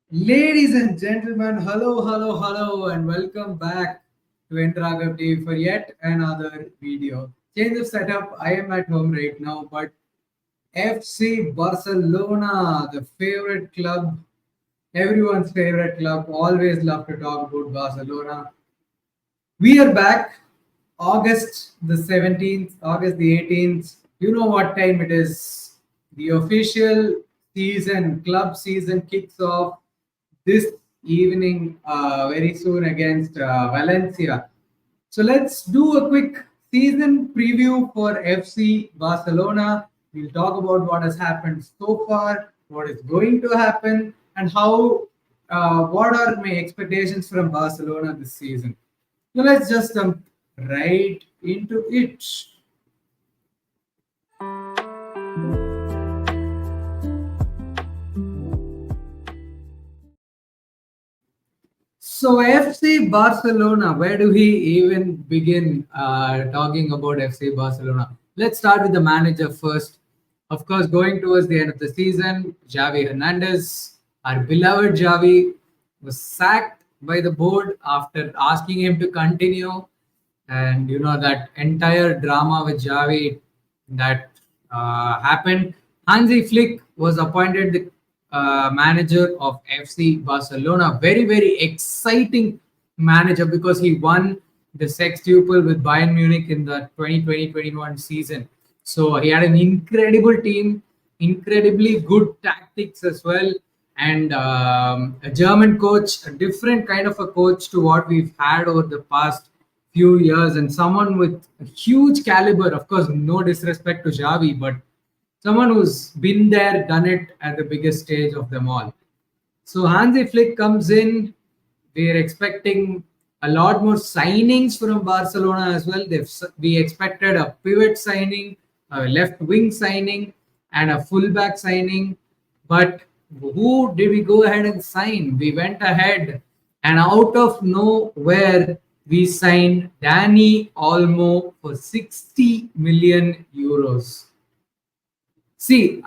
Ladies and gentlemen, hello, and welcome back to N Raghav TV for yet another video. Change of setup. I am at home right now, but FC Barcelona, the favorite club, everyone's favorite club, always love to talk about Barcelona. We are back, August the 17th, August the 18th. You know what time it is. The official club season kicks off this evening very soon against Valencia. So let's do a quick season preview for FC Barcelona. We'll talk about what has happened so far, what is going to happen, and what are my expectations from Barcelona this season. So let's just jump right into it. So FC Barcelona, where do we even begin talking about FC Barcelona? Let's start with the manager first. Of course, going towards the end of the season, Xavi Hernandez, our beloved Xavi, was sacked by the board after asking him to continue. And you know that entire drama with Xavi that happened. Hansi Flick was appointed the manager of FC Barcelona. Very, very exciting manager because he won the sextuple with Bayern Munich in the 2020-21 season. So he had an incredible team, incredibly good tactics as well, and a German coach, a different kind of a coach to what we've had over the past few years, and someone with a huge caliber. Of course, no disrespect to Xavi, but someone who's been there, done it at the biggest stage of them all. So Hansi Flick comes in. We're expecting a lot more signings from Barcelona as well. We expected a pivot signing, a left wing signing, and a fullback signing. But who did we go ahead and sign? We went ahead and out of nowhere, we signed Danny Olmo for 60 million euros. See,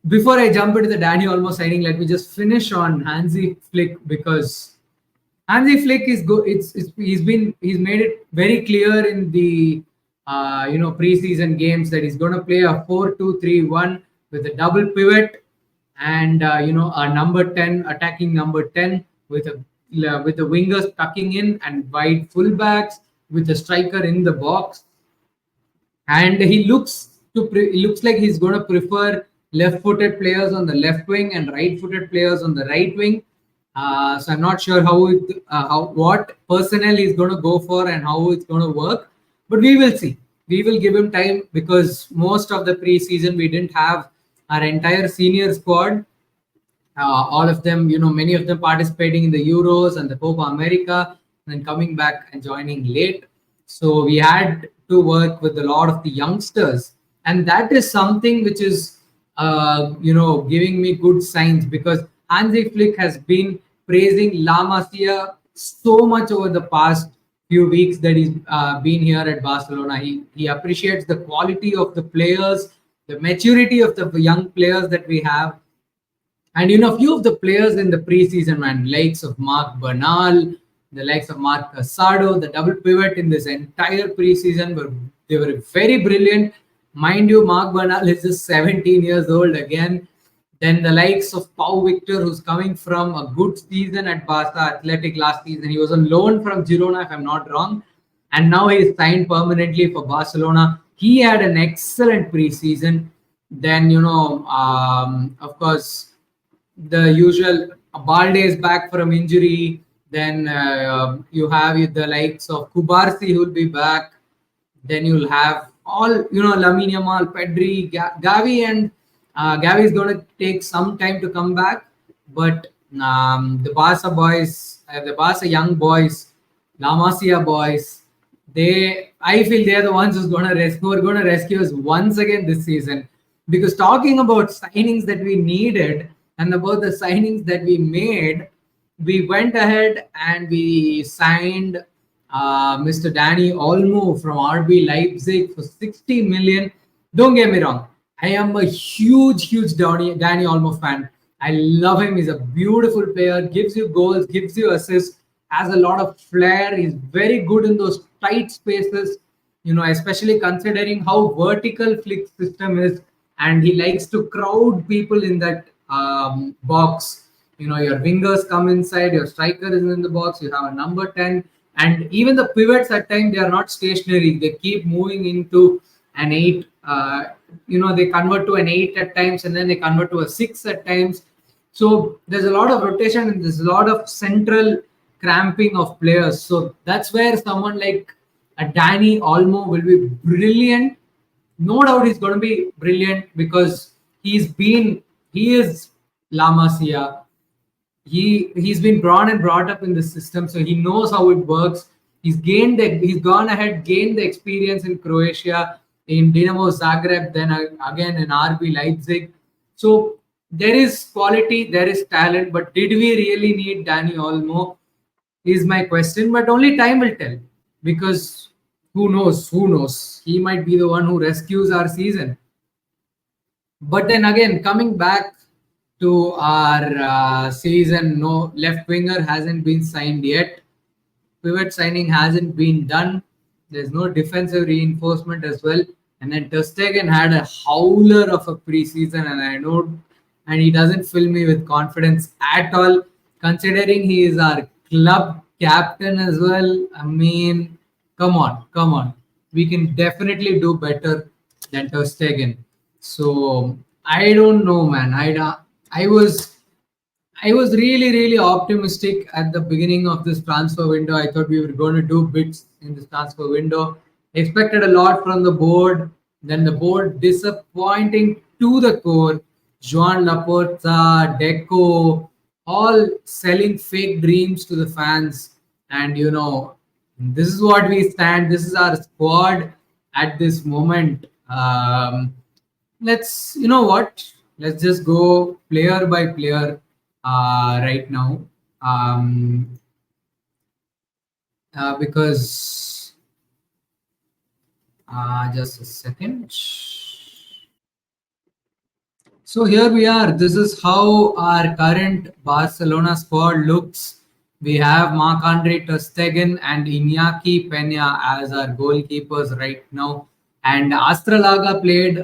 before I jump into the Danny Olmo signing, let me just finish on Hansi Flick because Hansi Flick is go. He's made it very clear in the preseason games that he's going to play a 4-2-3-1 with a double pivot and a number 10 attacking number 10 with the wingers tucking in and wide fullbacks with the striker in the box. And he looks like he's going to prefer left-footed players on the left wing and right-footed players on the right wing. So I'm not sure what personnel he's going to go for and how it's going to work, but we will see. We will give him time because most of the preseason we didn't have our entire senior squad. All of them, many of them participating in the Euros and the Copa America, and then coming back and joining late. So we had to work with a lot of the youngsters, and that is something which is, giving me good signs because Hansi Flick has been praising La Masia so much over the past few weeks that he's been here at Barcelona. He appreciates the quality of the players, the maturity of the young players that we have. And a few of the players in the preseason, man, likes of Marc Bernal, the likes of Marc Casado, the double pivot in this entire preseason they were very brilliant. Mind you, Marc Bernal is just 17 years old again. Then the likes of Pau Victor, who's coming from a good season at Barca Athletic last season. He was on loan from Girona, if I'm not wrong. And now he's signed permanently for Barcelona. He had an excellent preseason. Then, of course, the usual Balde is back from injury. Then you have the likes of Kubarsi who will be back. Then you'll have all, Lamine Yamal, Pedri, Gavi, and Gavi is going to take some time to come back. But the Barca boys, the Barca young boys, La Masia boys, I feel they're the ones who are going to rescue us once again this season. Because talking about signings that we needed and about the signings that we made, we went ahead and we signed Mr. Danny Olmo from RB Leipzig for 60 million. Don't get me wrong. I am a huge Danny Olmo fan. I love him. He's a beautiful player, gives you goals, gives you assists, has a lot of flair. He's very good in those tight spaces, especially considering how vertical Flick's system is. And he likes to crowd people in that box. Your wingers come inside, your striker is in the box, you have a number 10. And even the pivots at times, they are not stationary. They keep moving into an 8. They convert to an 8 at times, and then they convert to a 6 at times. So there's a lot of rotation and there's a lot of central cramping of players. So that's where someone like a Danny Olmo will be brilliant. No doubt he's going to be brilliant because he is La Masia. He's been born and brought up in the system, so he knows how it works. He's gone ahead, gained the experience in Croatia, in Dinamo Zagreb, then again in RB Leipzig. So there is quality, there is talent, but did we really need Danny Olmo? Is my question, but only time will tell, because who knows? Who knows? He might be the one who rescues our season. But then again, coming back to our season, no left winger hasn't been signed yet. Pivot signing hasn't been done. There's no defensive reinforcement as well. And then Ter Stegen had a howler of a preseason, and he doesn't fill me with confidence at all, considering he is our club captain as well. I mean, come on. We can definitely do better than Ter Stegen. So I don't know, man. I was really, really optimistic at the beginning of this transfer window. I thought we were going to do bits in this transfer window. Expected a lot from the board. Then the board disappointing to the core. Joan Laporta, Deco, all selling fake dreams to the fans. And this is what we stand. This is our squad at this moment. Let's let's just go player by player right now, because just a second. So here we are. This is how our current Barcelona squad looks. We have Marc-Andre Ter Stegen and Iñaki Peña as our goalkeepers right now. And Astralaga played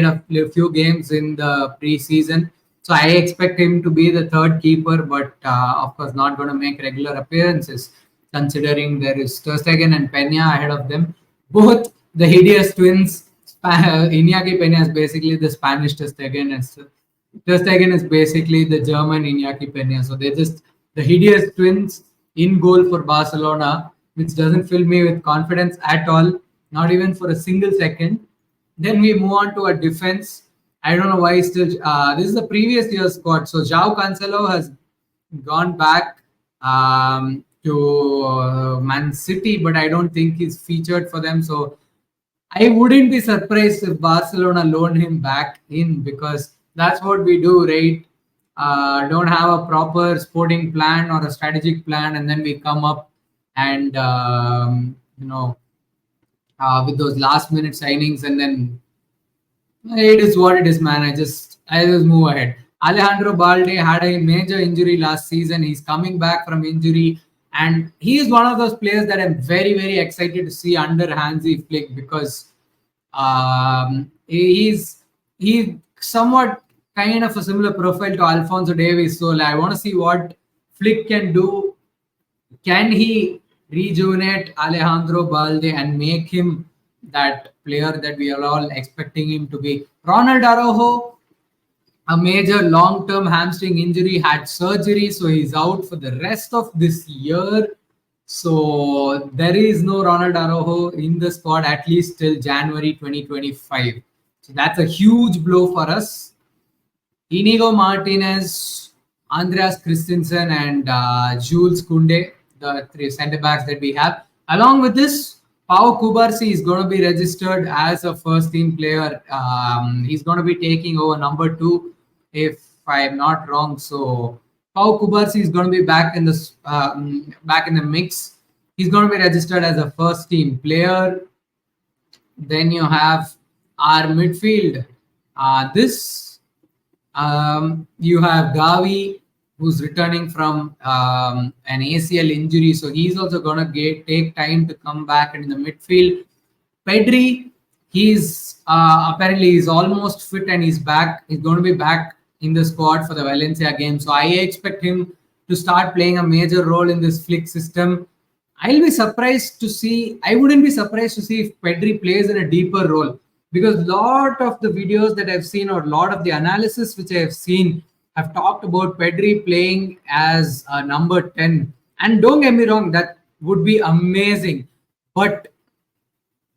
a few games in the preseason. So I expect him to be the third keeper, but of course not going to make regular appearances, considering there is Ter Stegen and Peña ahead of them. Both the hideous twins. Iñaki Peña is basically the Spanish Ter Stegen. Ter Stegen is basically the German Iñaki Peña. So they're just the hideous twins in goal for Barcelona, which doesn't fill me with confidence at all, not even for a single second. Then we move on to a defense. I don't know why still. This is the previous year's squad. So João Cancelo has gone back to Man City, but I don't think he's featured for them. So I wouldn't be surprised if Barcelona loaned him back in, because that's what we do, right? Don't have a proper sporting plan or a strategic plan, and then we come up and with those last minute signings, and then it is what it is, man. I just move ahead. Alejandro Balde had a major injury last season. He's coming back from injury, and he is one of those players that I'm very, very excited to see under Hansi Flick, because he's somewhat kind of a similar profile to Alphonso Davies. So I want to see what Flick can do. Can he rejuvenate Alejandro Balde and make him that player that we are all expecting him to be? Ronald Araujo, a major long-term hamstring injury, had surgery, so he's out for the rest of this year. So there is no Ronald Araujo in the squad at least till January 2025. So that's a huge blow for us. Inigo Martinez, Andreas Christensen, and Jules Koundé, the three centre backs that we have. Along with this, Pau Kubarsi is going to be registered as a first team player. He's going to be taking over number 2, if I'm not wrong. So Pau Kubarsi is going to be back in the mix. He's going to be registered as a first team player. Then you have our midfield. This You have Gavi, who's returning from an ACL injury, so he's also gonna take time to come back. And in the midfield, Pedri, he's apparently he's almost fit and he's back. He's going to be back in the squad for the Valencia game, so I expect him to start playing a major role in this flick system. I'll be surprised to see. I wouldn't be surprised to see if Pedri plays in a deeper role, because lot of the videos that I've seen or lot of the analysis which I have seen have talked about Pedri playing as a number 10. And don't get me wrong, that would be amazing. But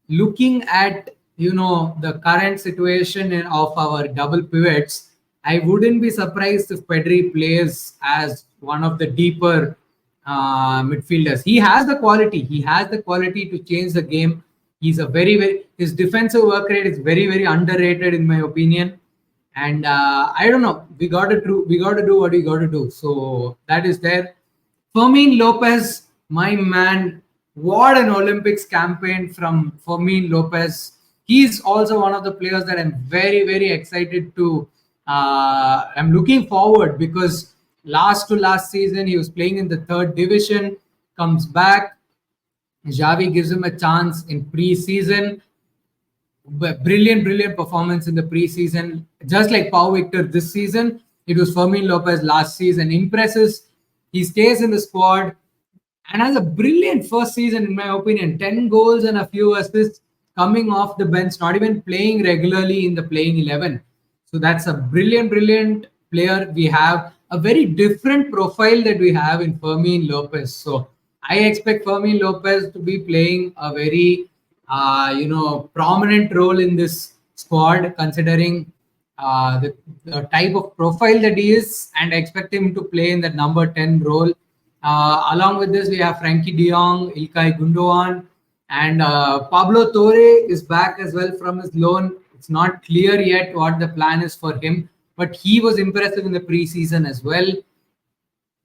looking at the current situation of our double pivots, I wouldn't be surprised if Pedri plays as one of the deeper midfielders. He has the quality. He has the quality to change the game. He's a very his defensive work rate is very underrated in my opinion. And I don't know. We got to do what we got to do. So that is there. Fermin Lopez, my man, what an Olympics campaign from Fermin Lopez. He's also one of the players that I'm very excited to. I'm looking forward, because last season he was playing in the third division, comes back. Xavi gives him a chance in pre-season. Brilliant performance in the pre-season. Just like Pau Victor this season, it was Fermin Lopez last season. Impresses. He stays in the squad and has a brilliant first season, in my opinion. 10 goals and a few assists coming off the bench, not even playing regularly in the playing 11. So that's a brilliant player. We have a very different profile that we have in Fermin Lopez. So I expect Fermin Lopez to be playing a very prominent role in this squad, considering the type of profile that he is, and I expect him to play in that number 10 role. Along with this, we have Frankie de Jong, Ilkay Gundogan, and Pablo Torre is back as well from his loan. It's not clear yet what the plan is for him, but he was impressive in the preseason as well.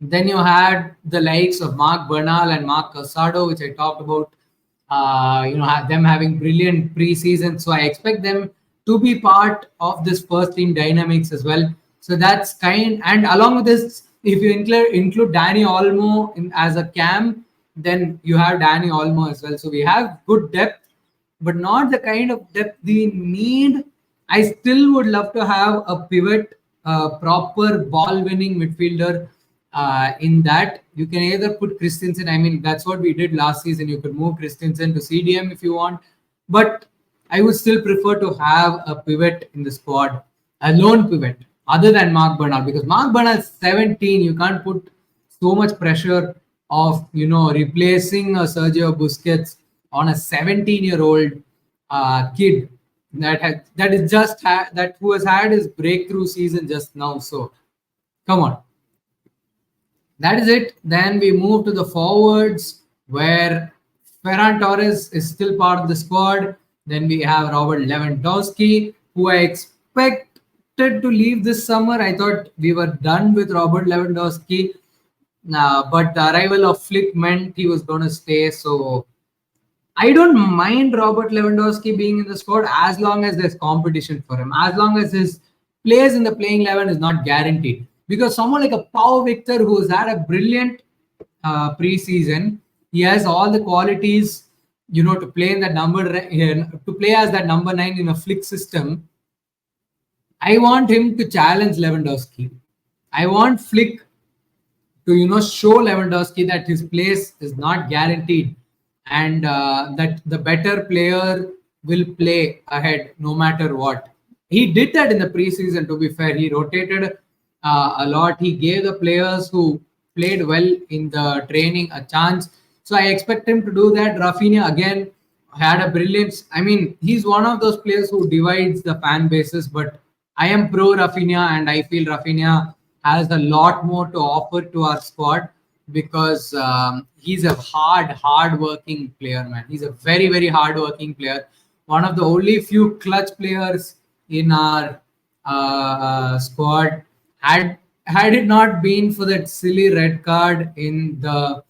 Then you had the likes of Marc Bernal and Marc Casado, which I talked about. Them having brilliant preseason, so I expect them to be part of this first team dynamics as well. So that's and along with this, if you include Dani Olmo as a cam, then you have Dani Olmo as well. So we have good depth, but not the kind of depth we need. I still would love to have a pivot, proper ball-winning midfielder. In that, you can either put Christensen. I mean, that's what we did last season. You could move Christensen to CDM if you want, but I would still prefer to have a pivot in the squad, a lone pivot, other than Marc Bernal, because Marc Bernal is 17. You can't put so much pressure of replacing a Sergio Busquets on a 17-year-old kid who has had his breakthrough season just now. So come on. That is it. Then we move to the forwards, where Ferran Torres is still part of the squad. Then we have Robert Lewandowski, who I expected to leave this summer. I thought we were done with Robert Lewandowski, but the arrival of Flick meant he was going to stay. So I don't mind Robert Lewandowski being in the squad as long as there's competition for him, as long as his place in the playing 11 is not guaranteed. Because someone like a Pau Victor, who's had a brilliant preseason, he has all the qualities, to play in that to play as that number 9 in a flick system. I want him to challenge Lewandowski. I want Flick to, show Lewandowski that his place is not guaranteed, and that the better player will play ahead no matter what. He did that in the preseason, to be fair. He rotated a lot. He gave the players who played well in the training a chance. So I expect him to do that. Rafinha again had a brilliance. I mean, he's one of those players who divides the fan bases, but I am pro Rafinha, and I feel Rafinha has a lot more to offer to our squad, because he's a hard-working player, man. He's a very hard-working player. One of the only few clutch players in our squad. Had it not been for that silly red card in the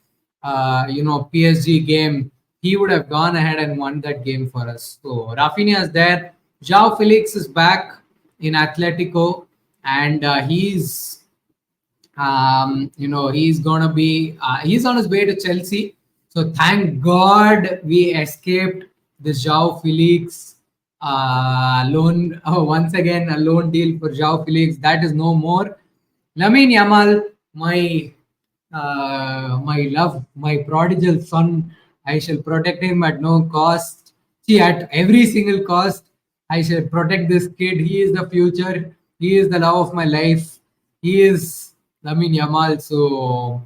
PSG game, he would have gone ahead and won that game for us. So Rafinha is there. João Felix is back in Atletico, and he's gonna be he's on his way to Chelsea. So thank God we escaped the João Felix loan. Oh, once again a loan deal for João Felix. That is no more. Lamine Yamal, my love, my prodigal son. I shall protect him at no cost. See, at every single cost, I shall protect this kid. He is the future. He is the love of my life. He is Lamine Yamal. So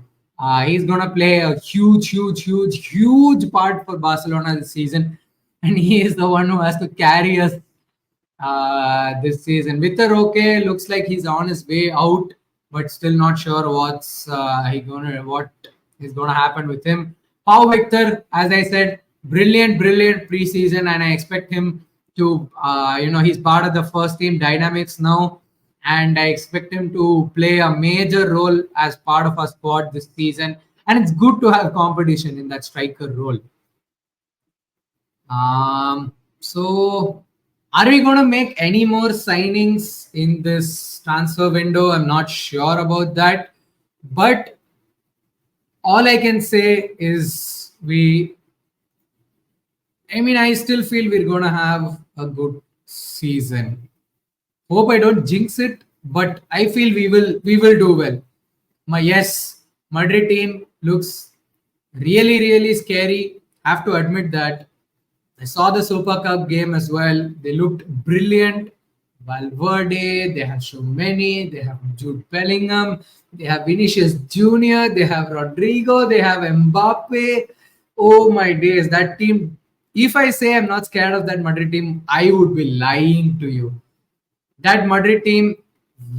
he's gonna play a huge part for Barcelona this season, and he is the one who has to carry us this season. Victor okay, looks like he's on his way out, but still not sure what is gonna happen with him. Pau Victor, as I said, brilliant preseason, and I expect him to he's part of the first team dynamics now, and I expect him to play a major role as part of our squad this season. And it's good to have competition in that striker role. So are we going to make any more signings in this transfer window? I'm not sure about that. But all I can say is I still feel we're going to have a good season. Hope I don't jinx it, but I feel we will do well. Madrid team looks really scary. Have to admit that. I saw the Super Cup game as well. They looked brilliant. Valverde, they have Tchouaméni, they have Jude Bellingham, they have Vinicius Junior, they have Rodrigo, they have Mbappe. Oh my days, that team. If I say I'm not scared of that Madrid team, I would be lying to you. That Madrid team,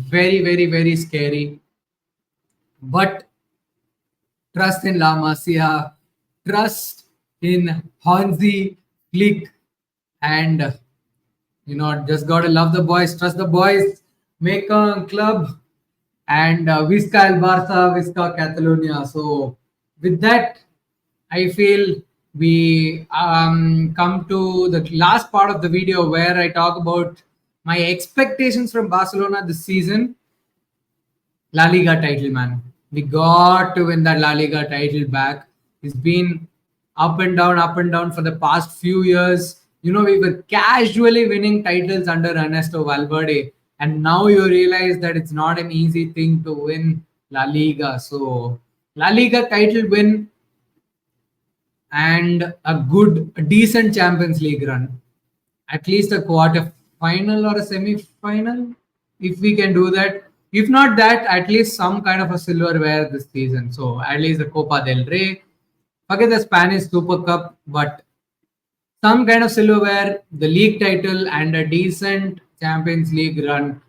very scary. But trust in La Masia, trust in Hansi Flick, and just gotta love the boys, trust the boys, make a club, and Visca el Barça, Visca Catalonia. So with that, I feel we come to the last part of the video where I talk about my expectations from Barcelona this season. La Liga title, man. We got to win that La Liga title back. It's been up and down for the past few years. We were casually winning titles under Ernesto Valverde, and now you realize that it's not an easy thing to win La Liga. So La Liga title win and a decent Champions League run, at least a quarter final or a semi-final, if we can do that. If not that, at least some kind of a silverware this season. So at least the Copa del Rey, forget the Spanish Super Cup, but some kind of silverware, the league title, and a decent Champions League run.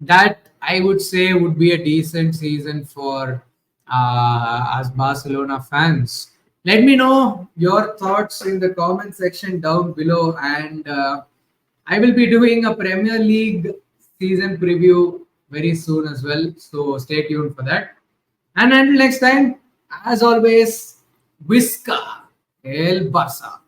That I would say would be a decent season for us Barcelona fans. Let me know your thoughts in the comment section down below, and I will be doing a Premier League season preview very soon as well. So stay tuned for that. And until next time, as always, Visca el Barça.